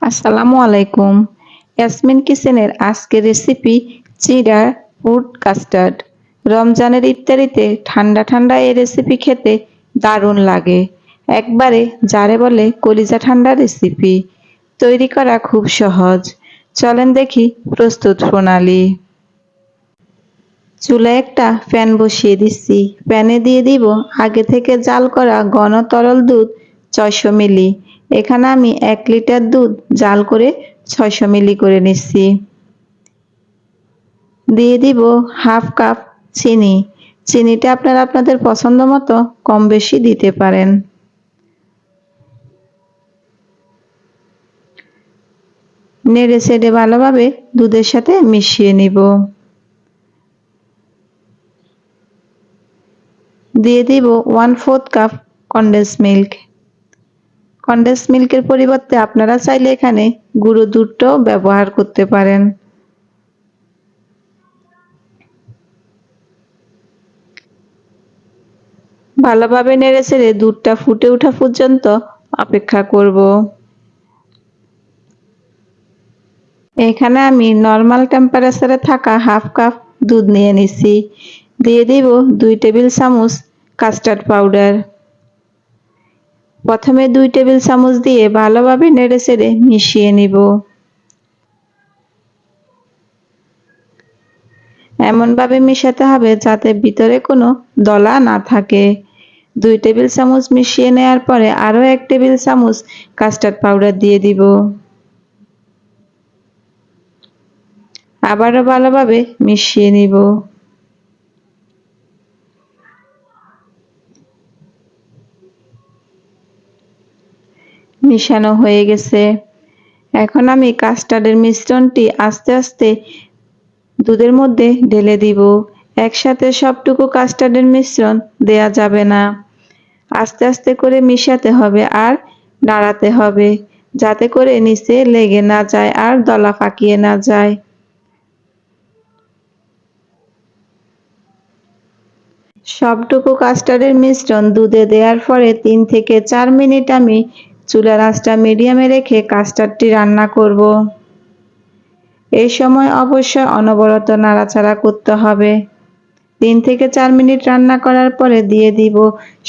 আসসালামু আলাইকুম। ইয়াসমিন কিচেনের আজকের রেসিপি চিরা ফুড কাস্টার্ড। রমজানের ইফতারিতে ঠান্ডা ঠান্ডা এই রেসিপি খেতে দারুণ লাগে। একবারে যারে বলে কলিজা ঠান্ডা রেসিপি। তৈরি করা খুব সহজ। চলেন দেখি প্রস্তুত প্রণালী। চুলায় একটা প্যান বসিয়ে দিচ্ছি। প্যানে দিয়ে দিব আগে থেকে জাল করা ঘন তরল দুধ 600 মিলি। এখানে আমি 1 লিটার দুধ জাল করে 600 মিলি করে নিচ্ছি। দিয়ে দিব হাফ কাপ চিনি। চিনিটা আপনারা আপনাদের পছন্দ মতো কম বেশি দিতে পারেন। নেড়ে চেড়ে ভালোভাবে দুধের সাথে মিশিয়ে নিব। দিয়ে দিব 1/4 কাপ কনডেন্স মিল্ক। কনডেন্স মিল্কের পরিবর্তে আপনারা চাইলে এখানে গুঁড়ো দুধটাও ব্যবহার করতে পারেন। ভালোভাবে নেড়েচেড়ে দুধটা ফুটে ওঠা পর্যন্ত অপেক্ষা করব। এখানে আমি নরমাল টেম্পারেচারে থাকা হাফ কাপ দুধ নিয়ে নিছি। দিয়ে দিব 2 টেবিল চামচ কাস্টার্ড পাউডার। প্রথমে 2 টেবিল চামচ দিয়ে ভালোভাবে নেড়েচেড়ে মিশিয়ে নিব। এমনভাবে মিশাতে হবে যাতে ভিতরে কোনো দলা না থাকে। 2 টেবিল চামচ মিশিয়ে নেওয়ার পরে আরও 1 টেবিল চামচ কাস্টার্ড পাউডার দিয়ে দিব। আবারও ভালোভাবে মিশিয়ে নিব। মিশানো হয়ে গেছে। এখন আমি কাস্টার্ডের মিশ্রণটি আস্তে আস্তে দুধের মধ্যে ঢেলে দিব। একসাথে সবটুকু কাস্টার্ডের মিশ্রণ দেয়া যাবে না। আস্তে আস্তে করে মিশাতে হবে আর নাড়াতে হবে যাতে করে নিচে লেগে না যায় আর দলা পাকিয়ে না যায়। সবটুকু কাস্টার্ডের মিশ্রণ দুধে দেওয়ার পরে 3 থেকে 4 মিনিট আমি চুলার আঁচটা মিডিয়ামে রেখে কাস্টার্ডটি রান্না করব। এই সময় অবশ্যই অনবরত নাড়াচাড়া করতে হবে। 3 থেকে 4 মিনিট রান্না করার পরে দিয়ে দিব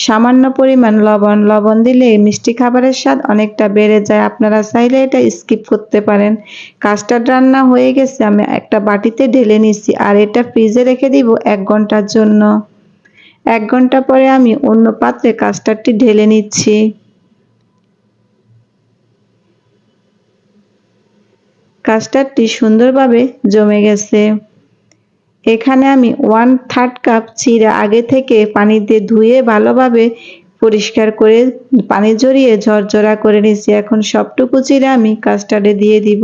সামান্য পরিমাণ লবণ। লবণ দিলে মিষ্টি খাবারের স্বাদ অনেকটা বেড়ে যায়। আপনারা চাইলে এটা স্কিপ করতে পারেন। কাস্টার্ড রান্না হয়ে গেছে, আমি একটা বাটিতে ঢেলে নিচ্ছি আর এটা ফ্রিজে রেখে দিব 1 ঘন্টার জন্য। 1 ঘন্টা পরে আমি অন্য পাত্রে কাস্টার্ডটি ঢেলে নিচ্ছি। কাস্টার্ডটি সুন্দরভাবে জমে গেছে। এখানে আমি 1/3 কাপ চিরা আগে থেকে পানি দিয়ে ধুয়ে ভালোভাবে পরিষ্কার করে পানি ঝরিয়ে ঝরঝরা করে নিয়েছি। এখন সবটুকু চিরা আমি কাস্টার্ডে দিয়ে দিব।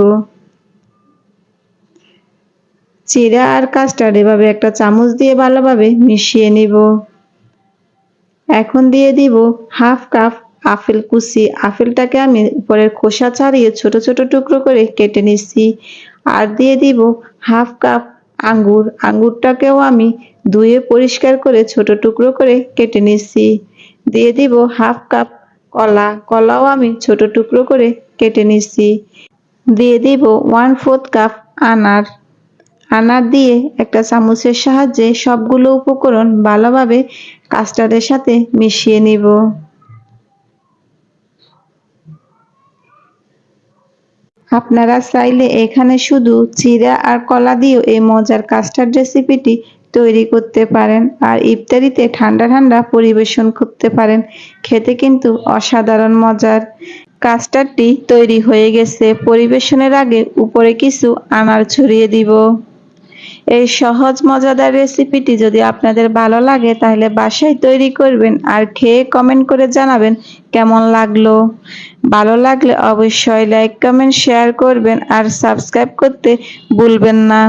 চিরা আর কাস্টার্ড এভাবে একটা চামচ দিয়ে ভালোভাবে মিশিয়ে নিব। এখন দিয়ে দিব হাফ কাপ আপেল কুচি। আপেলটাকে আমি উপরের খোসা ছাড়িয়ে ছোট ছোট টুকরো করে কেটে নিচ্ছি। আর দিয়ে দিব হাফ কাপ আঙ্গুর। আঙ্গুরটাকেও আমি ধুয়ে পরিষ্কার করে ছোট টুকরো করে কেটে নিচ্ছি। দিয়ে দিব হাফ কাপ কলা। কলাও আমি ছোট টুকরো করে কেটে নিচ্ছি। দিয়ে দিব 1/4 কাপ আনার। আনার দিয়ে একটা চামচের সাহায্যে সবগুলো উপকরণ ভালোভাবে কাস্টার্ডের সাথে মিশিয়ে নিব। আপনারা চাইলে এখানে শুধু চিরা আর কলা দিয়েও এই মজার কাস্টার্ড রেসিপিটি তৈরি করতে পারেন আর ইফতারিতে ঠান্ডা ঠান্ডা পরিবেশন করতে পারেন। খেতে কিন্তু অসাধারণ মজার। কাস্টার্ডটি তৈরি হয়ে গেছে। পরিবেশনের আগে উপরে কিছু আনার ছড়িয়ে দিব। এই সহজ মজাদার রেসিপিটি যদি আপনাদের ভালো লাগে তাহলে বাসায় তৈরি করবেন আর খেয়ে কমেন্ট করে জানাবেন কেমন লাগলো। ভালো লাগলে অবশ্যই লাইক কমেন্ট শেয়ার করবেন আর সাবস্ক্রাইব করতে ভুলবেন না।